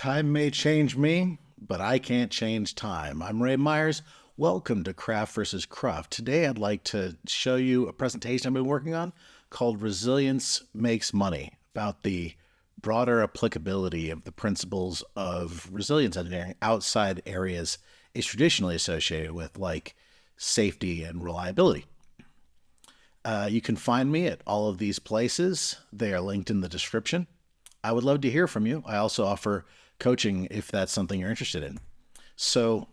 Time may change me, but I can't change time. I'm Ray Myers. Welcome to Craft versus Cruft. Today I'd like to show you a presentation I've been working on called Resilience Makes Money, about the broader applicability of the principles of resilience engineering outside areas it's traditionally associated with, like safety and reliability. You can find me at all of these places. They are linked in the description. I would love to hear from you. I also offer coaching if that's something you're interested in. So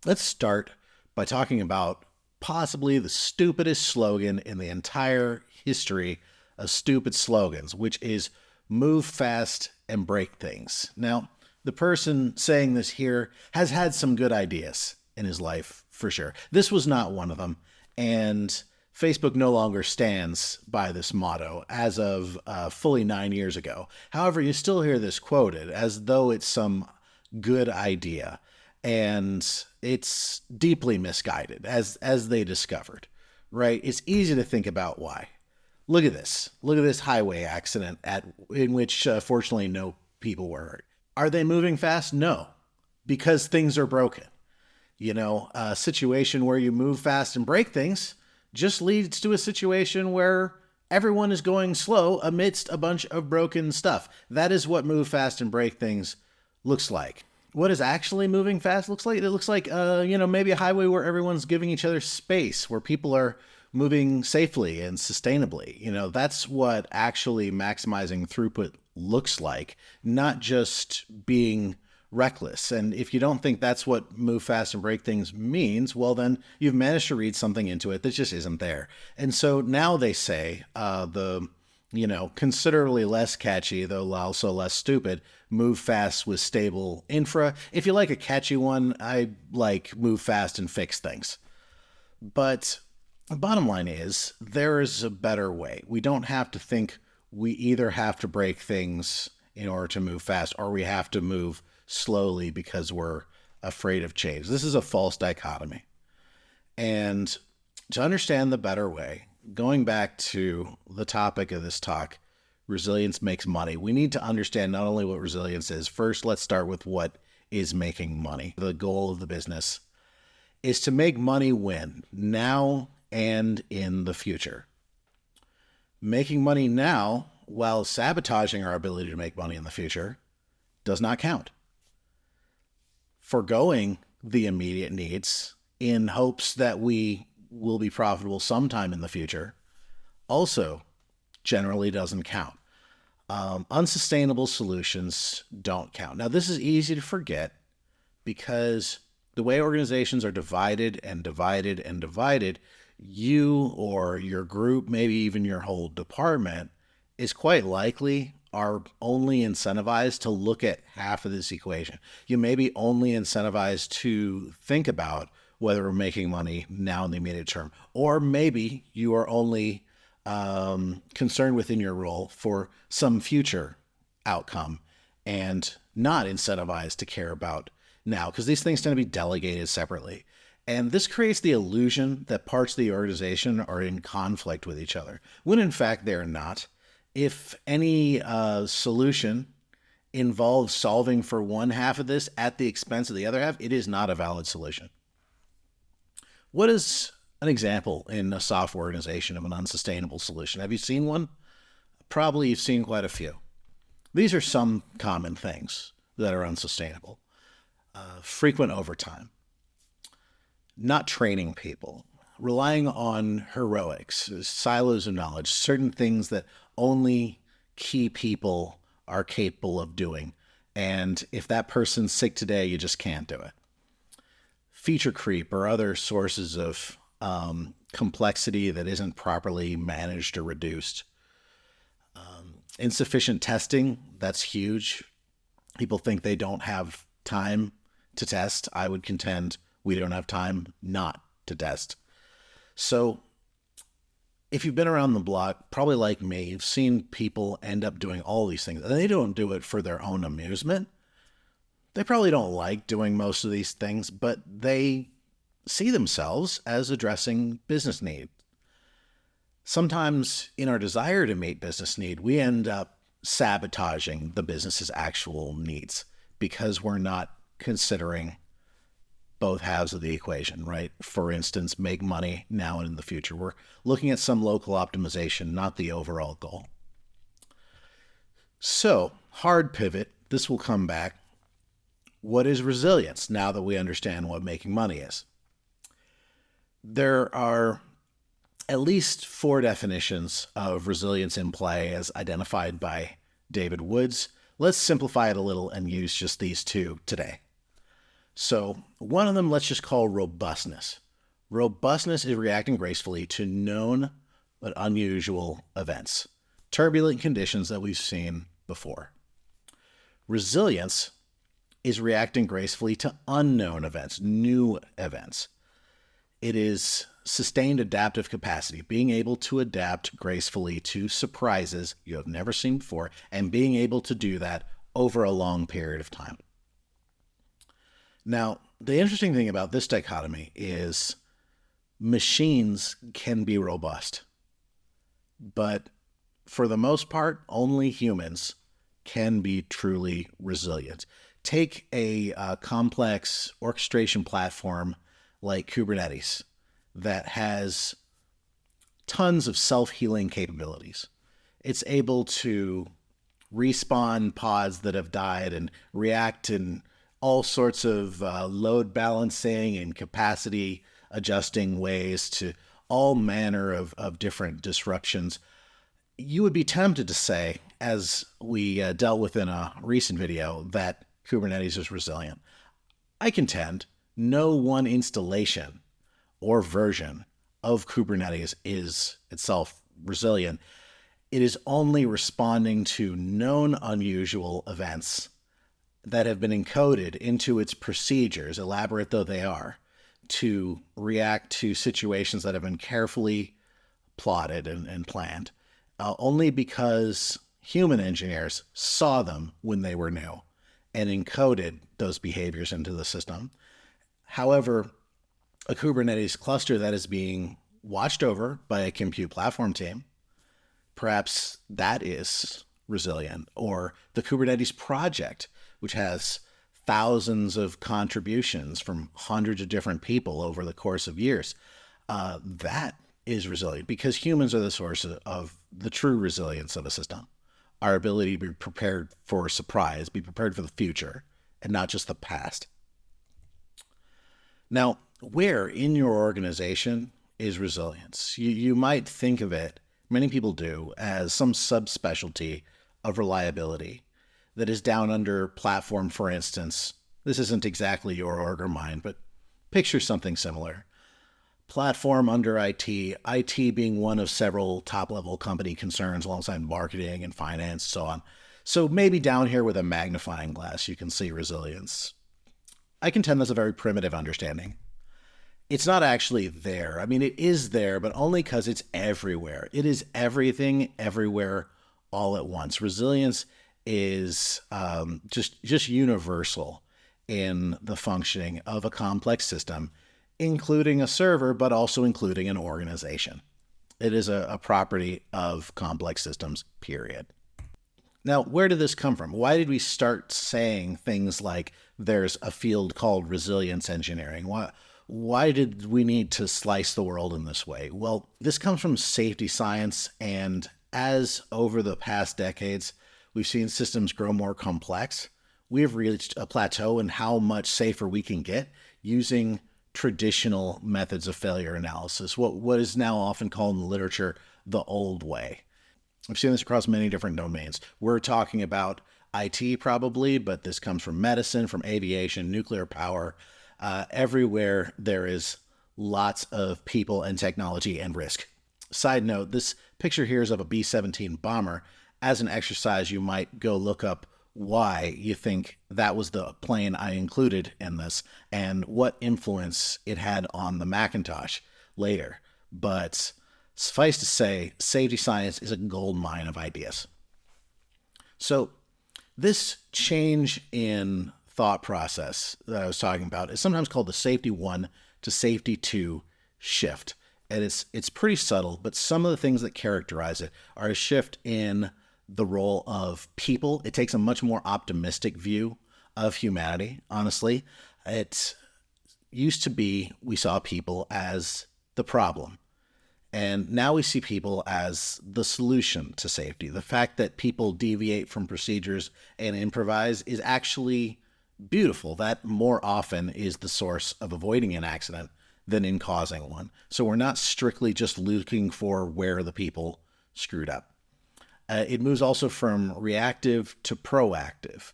let's start by talking about possibly the stupidest slogan in the entire history of stupid slogans, which is move fast and break things. Now, the person saying this here has had some good ideas in his life, for sure. This was not one of them, and Facebook no longer stands by this motto as of fully 9 years ago. However, you still hear this quoted as though it's some good idea, and it's deeply misguided, as they discovered, right? It's easy to think about why. Look at this. Look at this highway accident in which, fortunately, no people were hurt. Are they moving fast? No, because things are broken. You know, a situation where you move fast and break things just leads to a situation where everyone is going slow amidst a bunch of broken stuff. That is what move fast and break things looks like. What is actually moving fast looks like? It looks like, maybe a highway where everyone's giving each other space, where people are moving safely and sustainably. You know, that's what actually maximizing throughput looks like, not just being reckless. And if you don't think that's what move fast and break things means, well, then you've managed to read something into it that just isn't there. And so now they say considerably less catchy, though also less stupid, move fast with stable infra. If you like a catchy one, I like move fast and fix things. But the bottom line is there is a better way. We don't have to think we either have to break things in order to move fast or we have to move slowly because we're afraid of change. This is a false dichotomy. And to understand the better way, going back to the topic of this talk, resilience makes money, we need to understand not only what resilience is. First, let's start with what is making money. The goal of the business is to make money when? Now and in the future. Making money now while sabotaging our ability to make money in the future does not count. Forgoing the immediate needs in hopes that we will be profitable sometime in the future also generally doesn't count. Unsustainable solutions don't count. Now, this is easy to forget because the way organizations are divided and divided and divided, you or your group, maybe even your whole department, is quite likely are only incentivized to look at half of this equation. You may be only incentivized to think about whether we're making money now in the immediate term, or maybe you are only concerned within your role for some future outcome and not incentivized to care about now, because these things tend to be delegated separately. And this creates the illusion that parts of the organization are in conflict with each other, when in fact they're not. If any solution involves solving for one half of this at the expense of the other half, it is not a valid solution. What is an example in a software organization of an unsustainable solution? Have you seen one? Probably you've seen quite a few. These are some common things that are unsustainable. Frequent overtime, not training people, relying on heroics, silos of knowledge, certain things that only key people are capable of doing. And if that person's sick today, you just can't do it. Feature creep or other sources of complexity that isn't properly managed or reduced. Insufficient testing, that's huge. People think they don't have time to test. I would contend we don't have time not to test. So if you've been around the block, probably like me, you've seen people end up doing all these things. And they don't do it for their own amusement. They probably don't like doing most of these things, but they see themselves as addressing business need. Sometimes in our desire to meet business need, we end up sabotaging the business's actual needs because we're not considering both halves of the equation, right? For instance, make money now and in the future. We're looking at some local optimization, not the overall goal. So, hard pivot. This will come back. What is resilience now that we understand what making money is? There are at least 4 definitions of resilience in play as identified by David Woods. Let's simplify it a little and use just these 2 today. So one of them, let's just call robustness. Robustness is reacting gracefully to known but unusual events, turbulent conditions that we've seen before. Resilience is reacting gracefully to unknown events, new events. It is sustained adaptive capacity, being able to adapt gracefully to surprises you have never seen before, and being able to do that over a long period of time. Now, the interesting thing about this dichotomy is machines can be robust, but for the most part, only humans can be truly resilient. Take a complex orchestration platform like Kubernetes that has tons of self-healing capabilities. It's able to respawn pods that have died and react in all sorts of load balancing and capacity adjusting ways to all manner of different disruptions. You would be tempted to say, as we dealt with in a recent video, that Kubernetes is resilient. I contend no one installation or version of Kubernetes is itself resilient. It is only responding to known unusual events that have been encoded into its procedures, elaborate though they are, to react to situations that have been carefully plotted and planned, only because human engineers saw them when they were new and encoded those behaviors into the system. However, a Kubernetes cluster that is being watched over by a compute platform team, perhaps that is resilient. Or the Kubernetes project, which has thousands of contributions from hundreds of different people over the course of years, that is resilient because humans are the source of the true resilience of a system. Our ability to be prepared for surprise, be prepared for the future, and not just the past. Now, where in your organization is resilience? You might think of it, many people do, as some subspecialty of reliability that is down under platform, for instance. This isn't exactly your org or mine, but picture something similar. Platform under IT being one of several top-level company concerns alongside marketing and finance, so on. So maybe down here with a magnifying glass, you can see resilience. I contend that's a very primitive understanding. It's not actually there. I mean, it is there, but only because it's everywhere. It is everything, everywhere, all at once. Resilience is just universal in the functioning of a complex system, including a server, but also including an organization. It is a property of complex systems, period. Now, where did this come from? Why did we start saying things like there's a field called resilience engineering? Why did we need to slice the world in this way? Well, this comes from safety science, and as over the past decades, we've seen systems grow more complex, we have reached a plateau in how much safer we can get using traditional methods of failure analysis, what is now often called in the literature the old way. I've seen this across many different domains. We're talking about IT probably, but this comes from medicine, from aviation, nuclear power. Everywhere there is lots of people and technology and risk. Side note, this picture here is of a B-17 bomber. As an exercise, you might go look up why you think that was the plane I included in this and what influence it had on the Macintosh later. But suffice to say, safety science is a gold mine of ideas. So this change in thought process that I was talking about is sometimes called the safety 1 to safety 2 shift. And it's pretty subtle, but some of the things that characterize it are a shift in the role of people. It takes a much more optimistic view of humanity, honestly. It used to be we saw people as the problem. And now we see people as the solution to safety. The fact that people deviate from procedures and improvise is actually beautiful. That more often is the source of avoiding an accident than in causing one. So we're not strictly just looking for where the people screwed up. It moves also from reactive to proactive,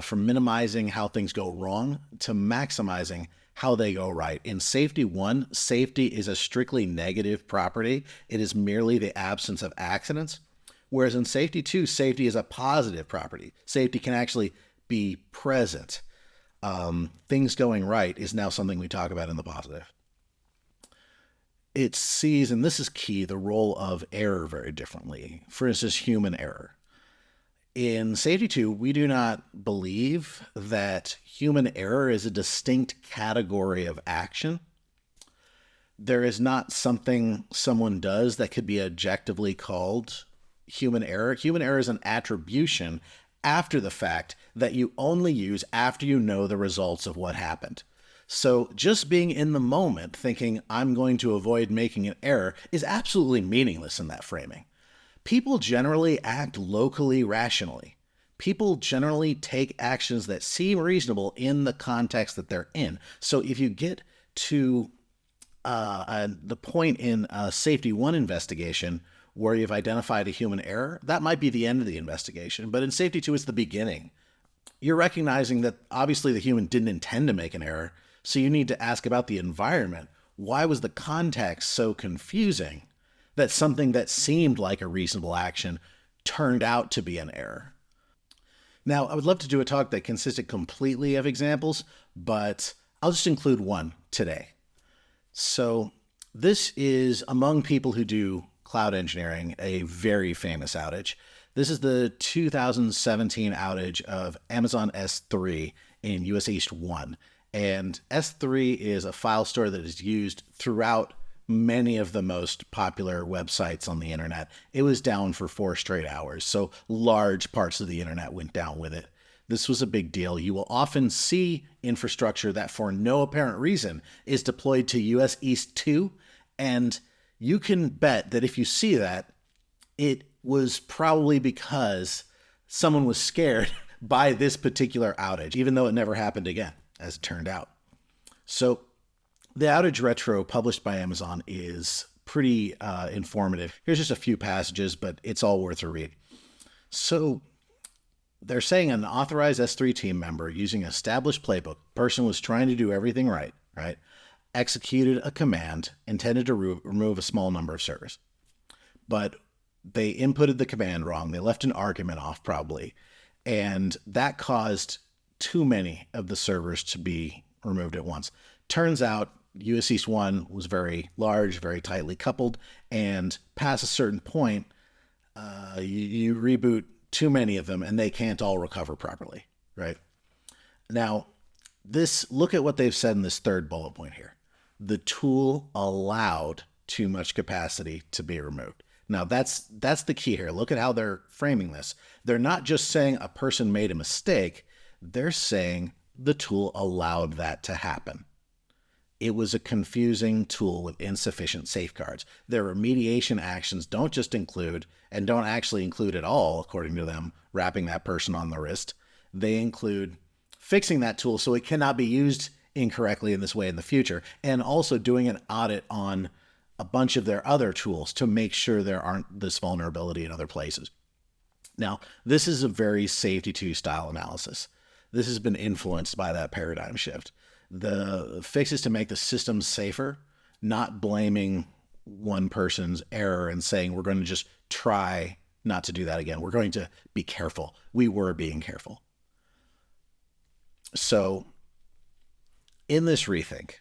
from minimizing how things go wrong to maximizing how they go right. In safety one, safety is a strictly negative property. It is merely the absence of accidents. Whereas in safety two, safety is a positive property. Safety can actually be present. Things going right is now something we talk about in the positive. It sees, and this is key, the role of error very differently. For instance, human error. In Safety 2, we do not believe that human error is a distinct category of action. There is not something someone does that could be objectively called human error. Human error is an attribution after the fact that you only use after you know the results of what happened. So just being in the moment thinking I'm going to avoid making an error is absolutely meaningless in that framing. People generally act locally rationally. People generally take actions that seem reasonable in the context that they're in. So if you get to the point in a Safety 1 investigation where you've identified a human error, that might be the end of the investigation. But in Safety 2, it's the beginning. You're recognizing that obviously the human didn't intend to make an error, so you need to ask about the environment. Why was the context so confusing that something that seemed like a reasonable action turned out to be an error? Now, I would love to do a talk that consisted completely of examples, but I'll just include one today. So this is, among people who do cloud engineering, a very famous outage. This is the 2017 outage of Amazon S3 in US East 1. And S3 is a file store that is used throughout many of the most popular websites on the internet. It was down for 4 straight hours, so large parts of the internet went down with it. This was a big deal. You will often see infrastructure that for no apparent reason is deployed to US East 2, and you can bet that if you see that, it was probably because someone was scared by this particular outage, even though it never happened again, as it turned out. So the outage retro published by Amazon is pretty informative. Here's just a few passages, but it's all worth a read. So they're saying an authorized S3 team member using an established playbook, person was trying to do everything right, executed a command intended to remove a small number of servers. But they inputted the command wrong. They left an argument off probably. And that caused too many of the servers to be removed at once. Turns out US East 1 was very large, very tightly coupled, and past a certain point, you reboot too many of them and they can't all recover properly, right? Now, look at what they've said in this third bullet point here. The tool allowed too much capacity to be removed. Now, that's the key here. Look at how they're framing this. They're not just saying a person made a mistake. They're saying the tool allowed that to happen. It was a confusing tool with insufficient safeguards. Their remediation actions don't just include, and don't actually include at all, according to them, wrapping that person on the wrist. They include fixing that tool so it cannot be used incorrectly in this way in the future, and also doing an audit on a bunch of their other tools to make sure there aren't this vulnerability in other places. Now, this is a very Safety 2 style analysis. This has been influenced by that paradigm shift. The fix is to make the system safer, not blaming one person's error and saying we're going to just try not to do that again. We're going to be careful. We were being careful. So in this rethink,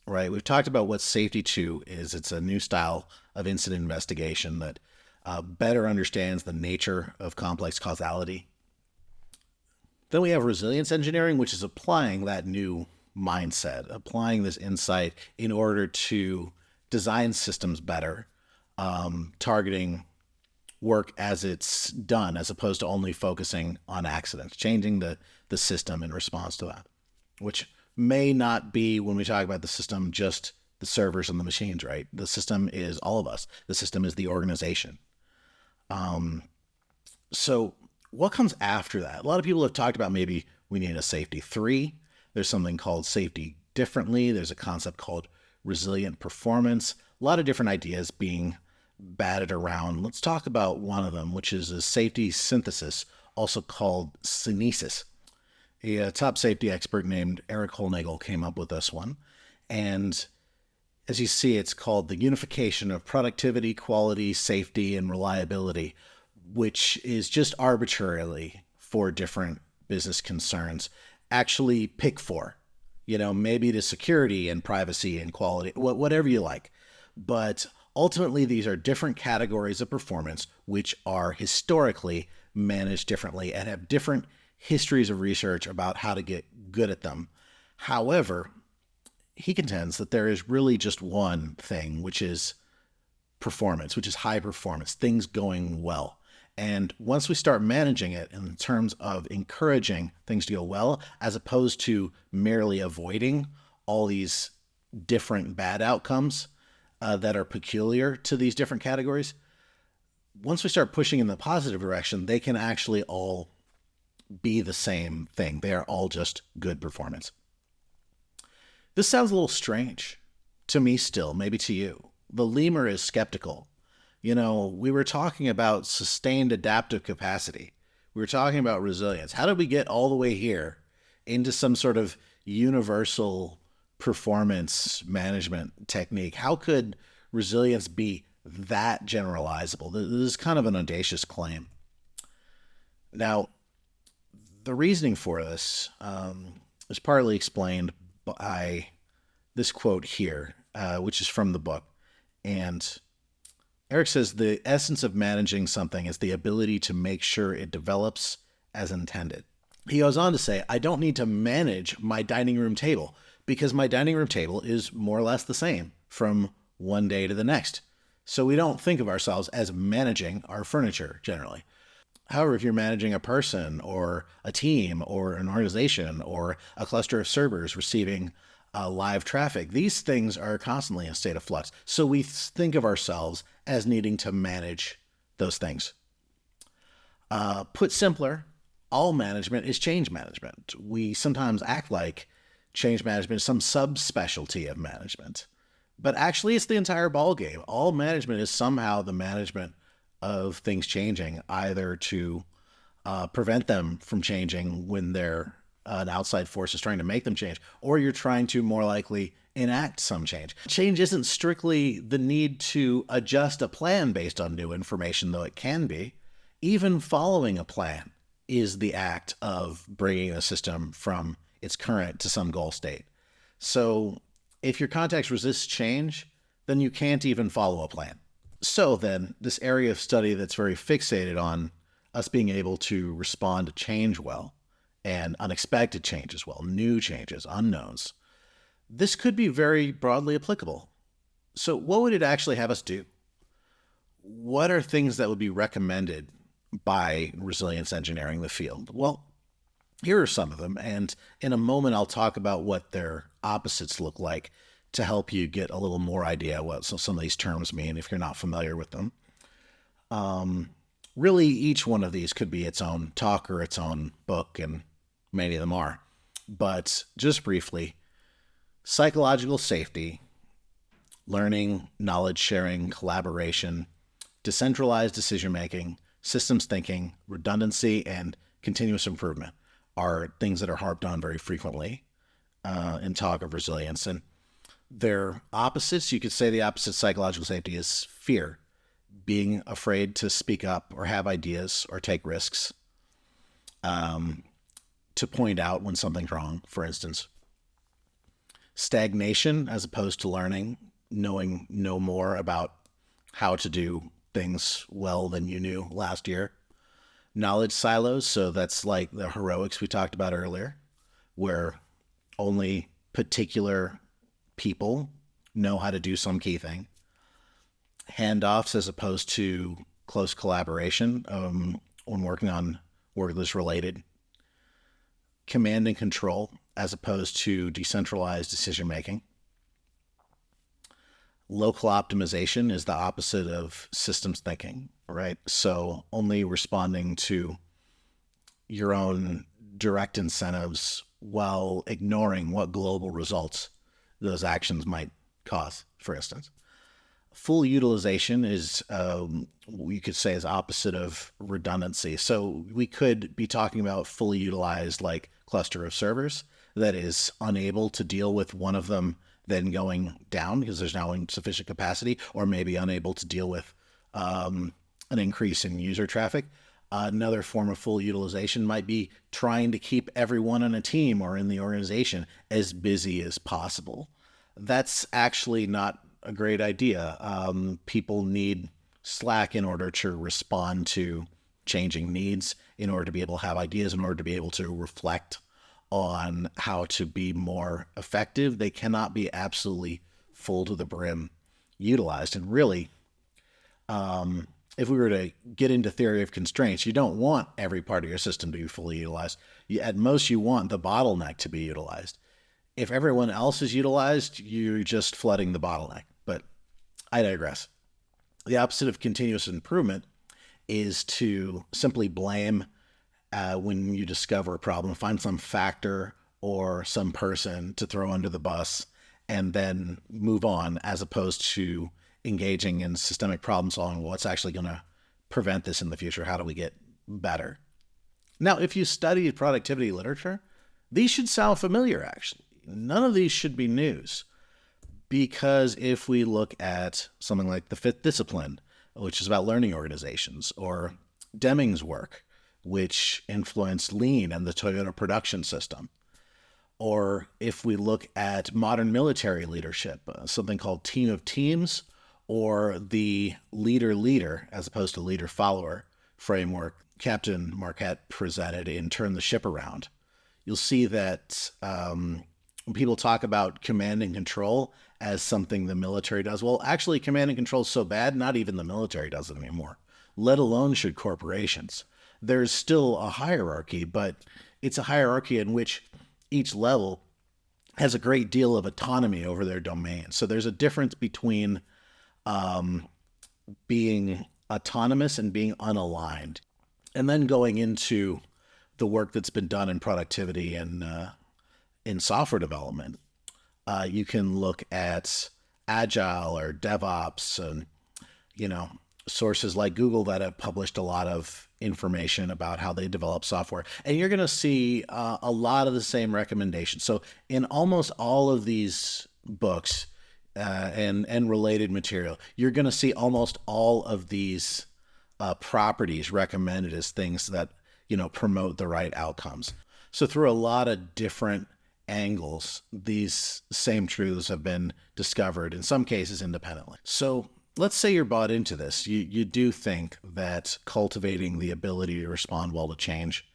right, we've talked about what Safety 2 is. It's a new style of incident investigation that better understands the nature of complex causality. Then we have resilience engineering, which is applying that new mindset, applying this insight in order to design systems better, targeting work as it's done, as opposed to only focusing on accidents, changing the the system in response to that, which may not be, when we talk about the system, just the servers and the machines, right? The system is all of us. The system is the organization. So what comes after that? A lot of people have talked about maybe we need a safety 3. There's something called safety differently. There's a concept called resilient performance. A lot of different ideas being batted around. Let's talk about one of them, which is a safety synthesis, also called Synesis. A top safety expert named Erik Hollnagel came up with this one. And as you see, it's called the unification of productivity, quality, safety, and reliability, which is just arbitrarily 4 different business concerns. Actually pick 4. Maybe the security and privacy and quality, whatever you like. But ultimately, these are different categories of performance which are historically managed differently and have different histories of research about how to get good at them. However, he contends that there is really just one thing, which is performance, which is high performance, things going well. And once we start managing it in terms of encouraging things to go well, as opposed to merely avoiding all these different bad outcomes that are peculiar to these different categories, once we start pushing in the positive direction, they can actually all be the same thing. They are all just good performance. This sounds a little strange to me still, maybe to you. The lemur is skeptical. We were talking about sustained adaptive capacity. We were talking about resilience. How did we get all the way here into some sort of universal performance management technique? How could resilience be that generalizable? This is kind of an audacious claim. Now, the reasoning for this is partly explained by this quote here, which is from the book. And Erik says, the essence of managing something is the ability to make sure it develops as intended. He goes on to say, I don't need to manage my dining room table because my dining room table is more or less the same from one day to the next. So we don't think of ourselves as managing our furniture generally. However, if you're managing a person or a team or an organization or a cluster of servers receiving live traffic, these things are constantly in a state of flux. So we think of ourselves as needing to manage those things. Put simpler, all management is change management. We sometimes act like change management is some subspecialty of management, but actually it's the entire ballgame. All management is somehow the management of things changing, either to prevent them from changing when an outside force is trying to make them change, or you're trying to more likely enact some change. Change isn't strictly the need to adjust a plan based on new information, though it can be. Even following a plan is the act of bringing a system from its current to some goal state. So if your context resists change, then you can't even follow a plan. So then, this area of study that's very fixated on us being able to respond to change well, and unexpected change as well, new changes, unknowns, this could be very broadly applicable. So what would it actually have us do? What are things that would be recommended by resilience engineering the field? Well, here are some of them, and in a moment I'll talk about what their opposites look like to help you get a little more idea what some of these terms mean if you're not familiar with them. Really, each one of these could be its own talk or its own book, and many of them are. But just briefly, psychological safety, learning, knowledge sharing, collaboration, decentralized decision-making, systems thinking, redundancy, and continuous improvement are things that are harped on very frequently in talk of resilience. And their opposites, you could say the opposite of psychological safety is fear, being afraid to speak up or have ideas or take risks, to point out when something's wrong, for instance. Stagnation, as opposed to learning, knowing no more about how to do things well than you knew last year. Knowledge silos, so that's like the heroics we talked about earlier, where only particular people know how to do some key thing. Handoffs as opposed to close collaboration when working on work that's related. command and control as opposed to decentralized decision making. Local optimization is the opposite of systems thinking, right? So only responding to your own direct incentives while ignoring what global results those actions might cause, for instance. Full utilization is, you could say, is opposite of redundancy. So we could be talking about fully utilized like cluster of servers that is unable to deal with one of them then going down because there's now insufficient capacity, or maybe unable to deal with an increase in user traffic. Another form of full utilization might be trying to keep everyone on a team or in the organization as busy as possible. That's actually not a great idea. People need Slack in order to respond to changing needs, in order to be able to have ideas, in order to be able to reflect on how to be more effective. They cannot be absolutely full to the brim utilized. And really, if we were to get into theory of constraints, you don't want every part of your system to be fully utilized. At most, you want the bottleneck to be utilized. If everyone else is utilized, you're just flooding the bottleneck. But I digress. The opposite of continuous improvement is to simply blame when you discover a problem, find some factor or some person to throw under the bus and then move on, as opposed to engaging in systemic problem solving. What's actually going to prevent this in the future? How do we get better? Now, if you study productivity literature, these should sound familiar, actually. None of these should be news, because if we look at something like the fifth discipline, which is about learning organizations, or Deming's work, which influenced Lean and the Toyota production system, or if we look at modern military leadership, something called team of teams, or the leader as opposed to leader-follower framework Captain Marquette presented in Turn the Ship Around, you'll see that when people talk about command and control as something the military does, well, actually, command and control is so bad, not even the military does it anymore, let alone should corporations. There's still a hierarchy, but it's a hierarchy in which each level has a great deal of autonomy over their domain. So there's a difference between being autonomous and being unaligned. And then going into the work that's been done in productivity and in software development, you can look at Agile or DevOps and, sources like Google that have published a lot of information about how they develop software. And you're going to see a lot of the same recommendations. So in almost all of these books and related material, you're going to see almost all of these properties recommended as things that, promote the right outcomes. So through a lot of different angles, these same truths have been discovered, in some cases independently. So let's say you're bought into this. You do think that cultivating the ability to respond well to change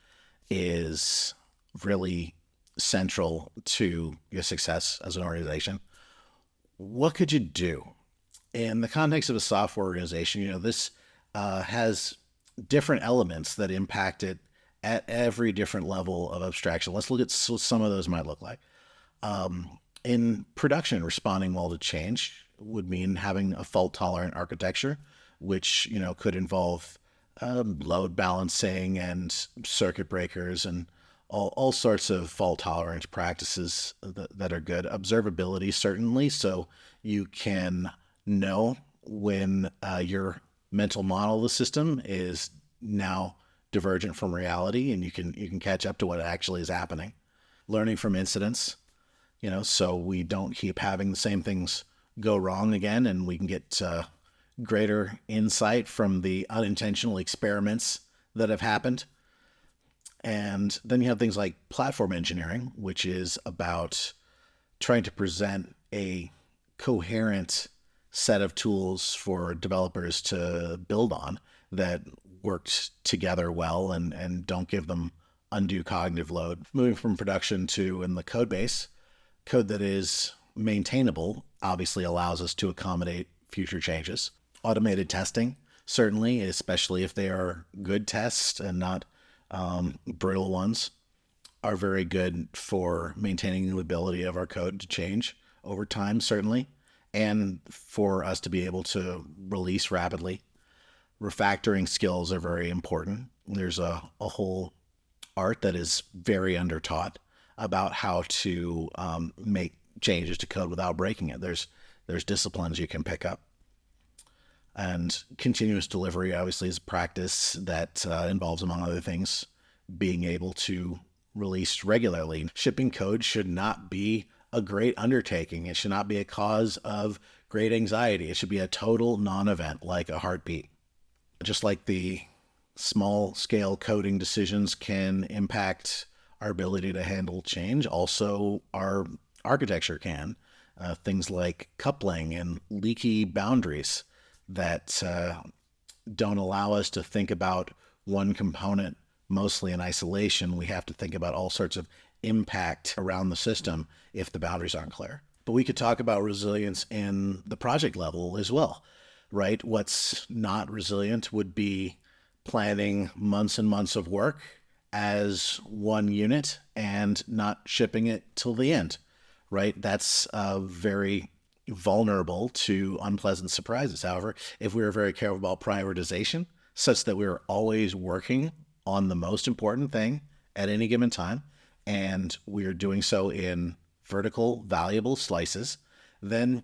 is really central to your success as an organization. What could you do? In the context of a software organization, this has different elements that impact it at every different level of abstraction. Let's look at what some of those might look like. In production, responding well to change would mean having a fault-tolerant architecture, which could involve load balancing and circuit breakers and all sorts of fault-tolerant practices that are good. Observability, certainly, so you can know when your mental model of the system is now divergent from reality, and you can catch up to what actually is happening. Learning from incidents, so we don't keep having the same things go wrong again, and we can get greater insight from the unintentional experiments that have happened. And then you have things like platform engineering, which is about trying to present a coherent set of tools for developers to build on that worked together well and don't give them undue cognitive load. Moving from production to in the code base, code that is maintainable obviously allows us to accommodate future changes. Automated testing, certainly, especially if they are good tests and not brittle ones. are very good for maintaining the ability of our code to change over time, certainly, and for us to be able to release rapidly. Refactoring skills are very important. There's a whole art that is very undertaught about how to make changes to code without breaking it. There's disciplines you can pick up. And continuous delivery, obviously, is a practice that involves, among other things, being able to release regularly. Shipping code should not be a great undertaking. It should not be a cause of great anxiety. It should be a total non-event, like a heartbeat. Just like the small-scale coding decisions can impact our ability to handle change, also our architecture can. Things like coupling and leaky boundaries that don't allow us to think about one component mostly in isolation. We have to think about all sorts of impact around the system if the boundaries aren't clear. But we could talk about resilience in the project level as well, right? What's not resilient would be planning months and months of work as one unit and not shipping it till the end, right? That's very vulnerable to unpleasant surprises. However, if we were very careful about prioritization, such that we were always working on the most important thing at any given time, and we are doing so in vertical, valuable slices, then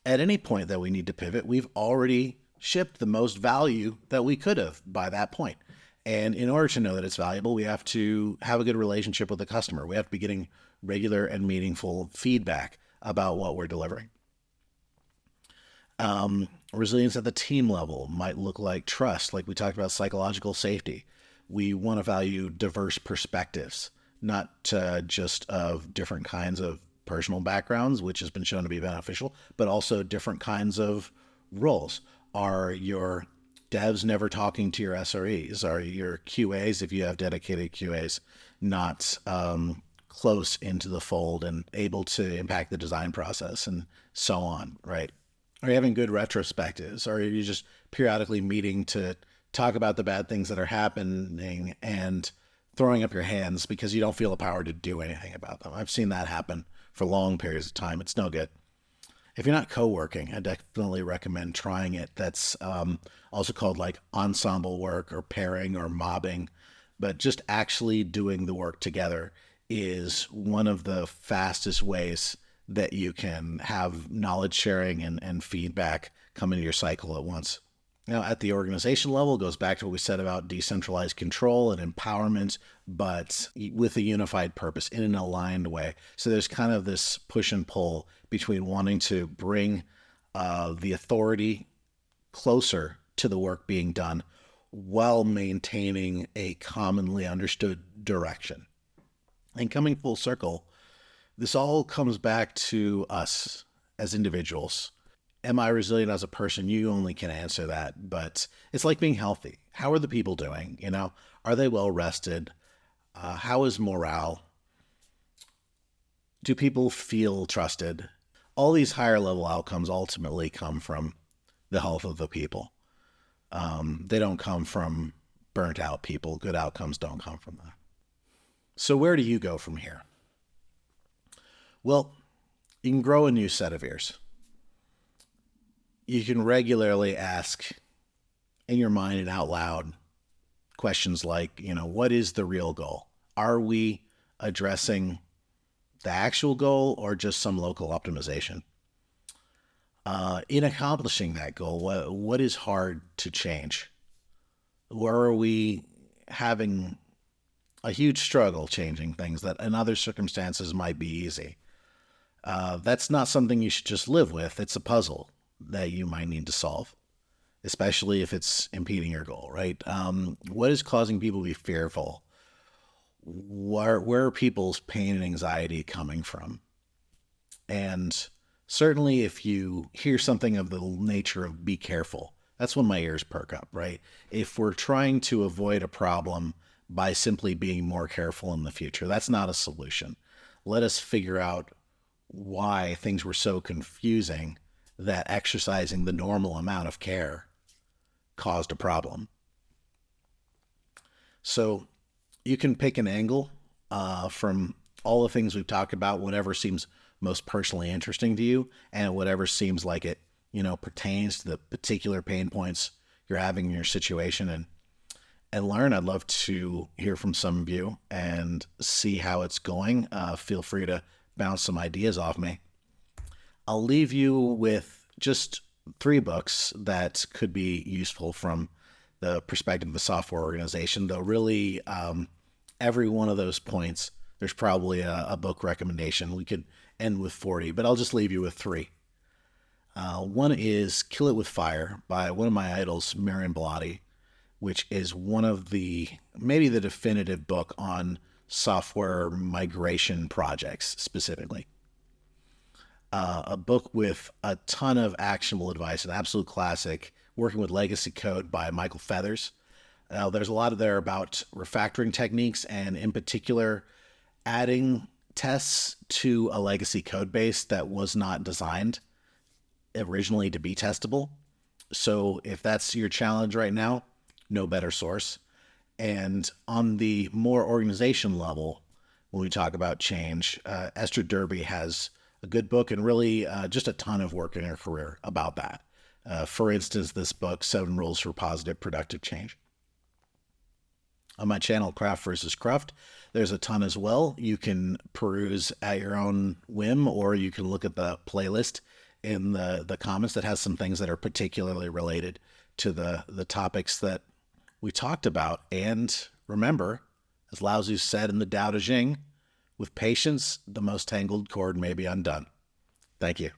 at any point that we need to pivot, we've already shipped the most value that we could have by that point. And in order to know that it's valuable, we have to have a good relationship with the customer. We have to be getting regular and meaningful feedback about what we're delivering. Resilience at the team level might look like trust, like we talked about psychological safety. We want to value diverse perspectives, not just of different kinds of personal backgrounds, which has been shown to be beneficial, but also different kinds of roles. Are your devs never talking to your SREs? Are your QAs, if you have dedicated QAs, not close into the fold and able to impact the design process and so on, right? Are you having good retrospectives? Or are you just periodically meeting to talk about the bad things that are happening and throwing up your hands because you don't feel the power to do anything about them? I've seen that happen for long periods of time. It's no good. If you're not co-working, I definitely recommend trying it. That's also called like ensemble work or pairing or mobbing. But just actually doing the work together is one of the fastest ways that you can have knowledge sharing and feedback come into your cycle at once. Now, at the organization level, it goes back to what we said about decentralized control and empowerment, but with a unified purpose in an aligned way. So there's kind of this push and pull between wanting to bring the authority closer to the work being done while maintaining a commonly understood direction. And coming full circle, this all comes back to us as individuals. Am I resilient as a person? You only can answer that, but it's like being healthy. How are the people doing? You know, are they well rested? How is morale? Do people feel trusted? All these higher level outcomes ultimately come from the health of the people. They don't come from burnt out people. Good outcomes don't come from that. So where do you go from here? Well, you can grow a new set of ears. You can regularly ask in your mind and out loud questions like, what is the real goal? Are we addressing the actual goal or just some local optimization? In accomplishing that goal, what is hard to change? Where are we having a huge struggle changing things that in other circumstances might be easy? That's not something you should just live with. It's a puzzle that you might need to solve, especially if it's impeding your goal, right? What is causing people to be fearful? Where are people's pain and anxiety coming from? And certainly if you hear something of the nature of be careful, that's when my ears perk up, right? If we're trying to avoid a problem by simply being more careful in the future, that's not a solution. Let us figure out why things were so confusing that exercising the normal amount of care caused a problem. So you can pick an angle from all the things we've talked about, whatever seems most personally interesting to you and whatever seems like it, pertains to the particular pain points you're having in your situation and learn. I'd love to hear from some of you and see how it's going. Feel free to bounce some ideas off me. I'll leave you with just 3 books that could be useful from the perspective of a software organization, though really every one of those points, there's probably a book recommendation. We could end with 40, but I'll just leave you with 3. One is Kill It With Fire by one of my idols, Marianne Bellotti, which is one of maybe the definitive book on software migration projects specifically. A book with a ton of actionable advice, an absolute classic, Working with Legacy Code by Michael Feathers. There's a lot there about refactoring techniques and in particular adding tests to a legacy code base that was not designed originally to be testable. So if that's your challenge right now, no better source. And on the more organization level, when we talk about change, Esther Derby has a good book and really just a ton of work in her career about that. For instance, this book, 7 Rules for Positive Productive Change. On my channel, Craft versus Cruft, there's a ton as well. You can peruse at your own whim, or you can look at the playlist in the comments that has some things that are particularly related to the topics that we talked about. And remember, as Lao Tzu said in the Tao Te Ching, with patience, the most tangled cord may be undone. Thank you.